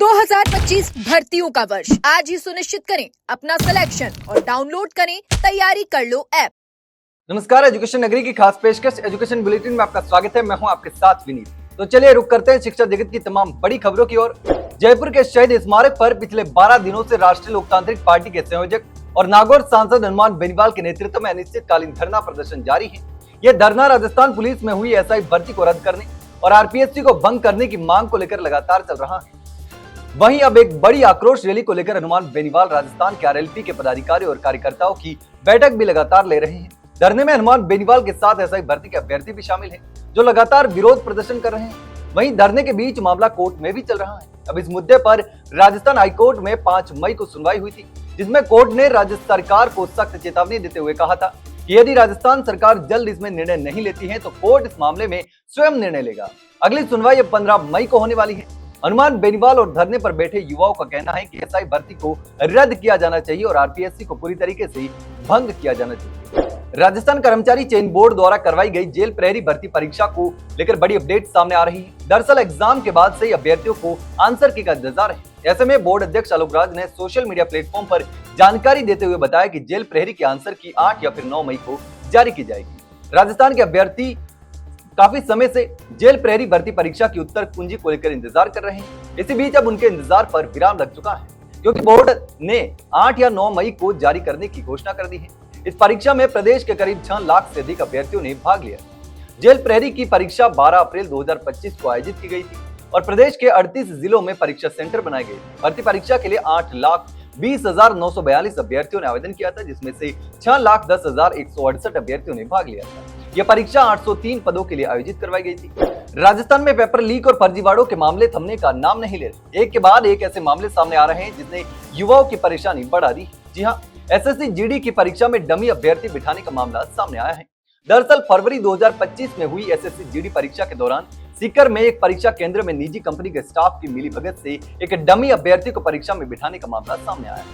2025 भर्तियों का वर्ष आज ही सुनिश्चित करें अपना सिलेक्शन और डाउनलोड करें तैयारी कर लो ऐप। नमस्कार, एजुकेशन नगरी की खास पेशकश एजुकेशन बुलेटिन में आपका स्वागत है। मैं हूं आपके साथ विनीत। तो चलिए रुक करते हैं शिक्षा जगत की तमाम बड़ी खबरों की ओर। जयपुर के शहीद स्मारक पर पिछले 12 दिनों से राष्ट्रीय लोकतांत्रिक पार्टी के संयोजक और नागौर सांसद हनुमान बेनीवाल के नेतृत्व में अनिश्चितकालीन धरना प्रदर्शन जारी है। यह धरना राजस्थान पुलिस में हुई एसआई भर्ती को रद्द करने और आरपीएससी को भंग करने की मांग को लेकर लगातार चल रहा है। वहीं अब एक बड़ी आक्रोश रैली को लेकर हनुमान बेनीवाल राजस्थान के आरएलपी के पदाधिकारी और कार्यकर्ताओं की बैठक भी लगातार ले रहे हैं। धरने में हनुमान बेनीवाल के साथ एसआई भर्ती के अभ्यर्थी भी शामिल हैं, जो लगातार विरोध प्रदर्शन कर रहे हैं। वहीं धरने के बीच मामला कोर्ट में भी चल रहा है। अब इस मुद्दे पर राजस्थान हाईकोर्ट में 5 मई को सुनवाई हुई थी, जिसमें कोर्ट ने राज्य सरकार को सख्त चेतावनी देते हुए कहा था कि यदि राजस्थान सरकार जल्द इसमें निर्णय नहीं लेती है तो कोर्ट इस मामले में स्वयं निर्णय लेगा। अगली सुनवाई अब 15 मई को होने वाली है। हनुमान बेनीवाल और धरने पर बैठे युवाओं का कहना है कि एसआई भर्ती को रद्द किया जाना चाहिए और आरपीएससी को पूरी तरीके से भंग किया जाना चाहिए। राजस्थान कर्मचारी चयन बोर्ड द्वारा करवाई गई जेल प्रहरी भर्ती परीक्षा को लेकर बड़ी अपडेट सामने आ रही है। दरअसल एग्जाम के बाद से ही अभ्यर्थियों को आंसर की का इंतजार है। ऐसे में बोर्ड अध्यक्ष आलोक राज ने सोशल मीडिया प्लेटफॉर्म पर जानकारी देते हुए बताया कि जेल प्रहरी के आंसर की 8 या फिर 9 मई को जारी की जाएगी। राजस्थान के अभ्यर्थी काफी समय से जेल प्रहरी भर्ती परीक्षा की उत्तर कुंजी को लेकर इंतजार कर रहे हैं। इसी बीच अब उनके इंतजार पर विराम लग चुका है, क्योंकि बोर्ड ने 8 या 9 मई को जारी करने की घोषणा कर दी है। इस परीक्षा में प्रदेश के करीब 6 लाख से अधिक अभ्यर्थियों ने भाग लिया। जेल प्रहरी की परीक्षा 12 अप्रैल 2025 को आयोजित की गई थी और प्रदेश के 38 जिलों में परीक्षा सेंटर बनाए गए। भर्ती परीक्षा के लिए 8,20,942 अभ्यर्थियों ने आवेदन किया था, जिसमें से 6,10,168 अभ्यर्थियों ने भाग लिया था। यह परीक्षा 803 पदों के लिए आयोजित करवाई गई थी। राजस्थान में पेपर लीक और फर्जीवाड़ों के मामले थमने का नाम नहीं ले रहे। एक के बाद एक ऐसे मामले सामने आ रहे हैं जिसने युवाओं की परेशानी बढ़ा दी। जी हाँ, एसएससी जीडी की परीक्षा में डमी अभ्यर्थी बिठाने का मामला सामने आया है। दरअसल फरवरी 2025 में हुई एसएससी जीडी परीक्षा के दौरान सीकर में एक परीक्षा केंद्र में निजी कंपनी के स्टाफ की मिलीभगत से एक डमी अभ्यर्थी को परीक्षा में बिठाने का मामला सामने आया है।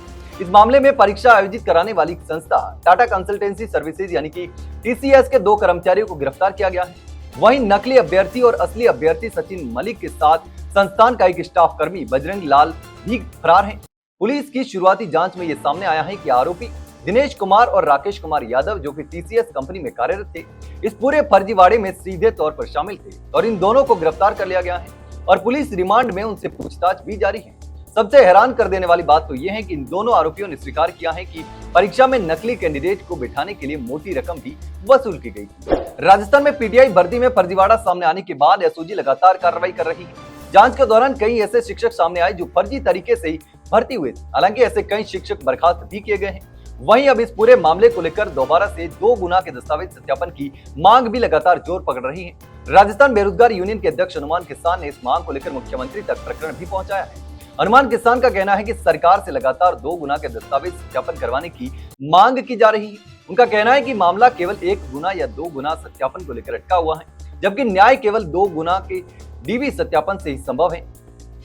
इस मामले में परीक्षा आयोजित कराने वाली संस्था टाटा कंसल्टेंसी सर्विसेज यानी कि टीसीएस के 2 कर्मचारियों को गिरफ्तार किया गया है। वहीं नकली अभ्यर्थी और असली अभ्यर्थी सचिन मलिक के साथ संस्थान का एक स्टाफ कर्मी बजरंग लाल भी फरार है। पुलिस की शुरुआती जांच में यह सामने आया है कि आरोपी दिनेश कुमार और राकेश कुमार यादव, जो कि टीसीएस कंपनी में कार्यरत थे, इस पूरे फर्जीवाड़े में सीधे तौर पर शामिल थे और इन दोनों को गिरफ्तार कर लिया गया है और पुलिस रिमांड में उनसे पूछताछ भी जारी है। सबसे हैरान कर देने वाली बात तो यह है कि इन दोनों आरोपियों ने स्वीकार किया है कि परीक्षा में नकली कैंडिडेट को बिठाने के लिए मोटी रकम भी वसूल की गई थी। राजस्थान में पीटीआई भर्ती में फर्जीवाड़ा सामने आने के बाद एसओजी लगातार कार्रवाई कर रही है। जांच के दौरान कई ऐसे शिक्षक सामने आए जो फर्जी तरीके से भर्ती हुए थे। हालांकि ऐसे कई शिक्षक बर्खास्त भी किए गए हैं। वहीं अब इस पूरे मामले को लेकर दोबारा से 2 गुना के दस्तावेज सत्यापन की मांग भी लगातार जोर पकड़ रही है। राजस्थान बेरोजगार यूनियन के अध्यक्ष हनुमान किसान ने इस मांग को लेकर मुख्यमंत्री तक प्रकरण भी पहुंचाया है। हनुमान किसान का कहना है कि सरकार से लगातार 2 गुना के दस्तावेज सत्यापन करवाने की मांग की जा रही है। उनका कहना है कि मामला केवल 1 गुना या 2 गुना सत्यापन को लेकर अटका हुआ है, जबकि न्याय केवल 2 गुना के डीवी सत्यापन से ही संभव है।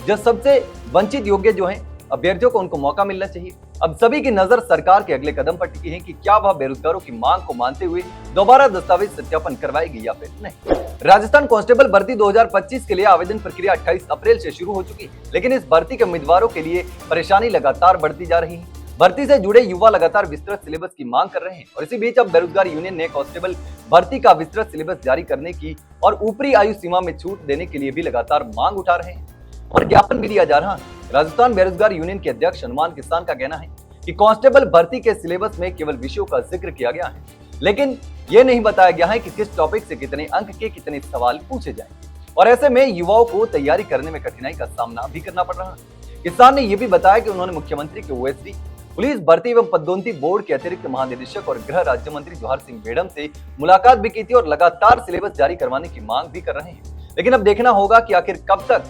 जो सबसे वंचित योग्य जो है अभ्यर्थियों को उनको मौका मिलना चाहिए। अब सभी की नजर सरकार के अगले कदम पर टिकी है कि क्या वह बेरोजगारों की मांग को मानते हुए दोबारा दस्तावेज सत्यापन करवाएगी या फिर नहीं। राजस्थान कांस्टेबल भर्ती 2025 के लिए आवेदन प्रक्रिया 28 अप्रैल से शुरू हो चुकी है, लेकिन इस भर्ती के उम्मीदवारों के लिए परेशानी लगातार बढ़ती जा रही है। भर्ती से जुड़े युवा लगातार विस्तृत सिलेबस की मांग कर रहे हैं और इसी बीच अब बेरोजगार यूनियन ने कांस्टेबल भर्ती का विस्तृत सिलेबस जारी करने की और ऊपरी आयु सीमा में छूट देने के लिए भी लगातार मांग उठा रहे हैं और ज्ञापन भी दिया जा रहा है। राजस्थान बेरोजगार यूनियन के अध्यक्ष हनुमान किसान का कहना है कि कांस्टेबल भर्ती के सिलेबस में केवल विषयों का जिक्र किया गया है, लेकिन यह नहीं बताया गया है कि किस टॉपिक से कितने अंक के कितने सवाल पूछे जाएंगे और ऐसे में युवाओं को तैयारी करने में कठिनाई का सामना भी करना पड़ रहा है। किसान ने यह भी बताया कि उन्होंने मुख्यमंत्री के ओएसडी, पुलिस भर्ती एवं पदोन्नति बोर्ड के अतिरिक्त महानिदेशक और गृह राज्य मंत्री जोहार सिंह बेड़म से मुलाकात भी की थी और लगातार सिलेबस जारी करवाने की मांग भी कर रहे हैं। लेकिन अब देखना होगा कि आखिर कब तक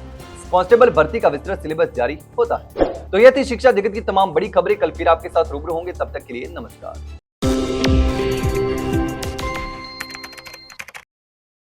कांस्टेबल भर्ती का विस्तृत सिलेबस जारी होता है। तो यह थी शिक्षा जगत की तमाम बड़ी खबरें। कल फिर आपके साथ रूबरू होंगे, तब तक के लिए नमस्कार।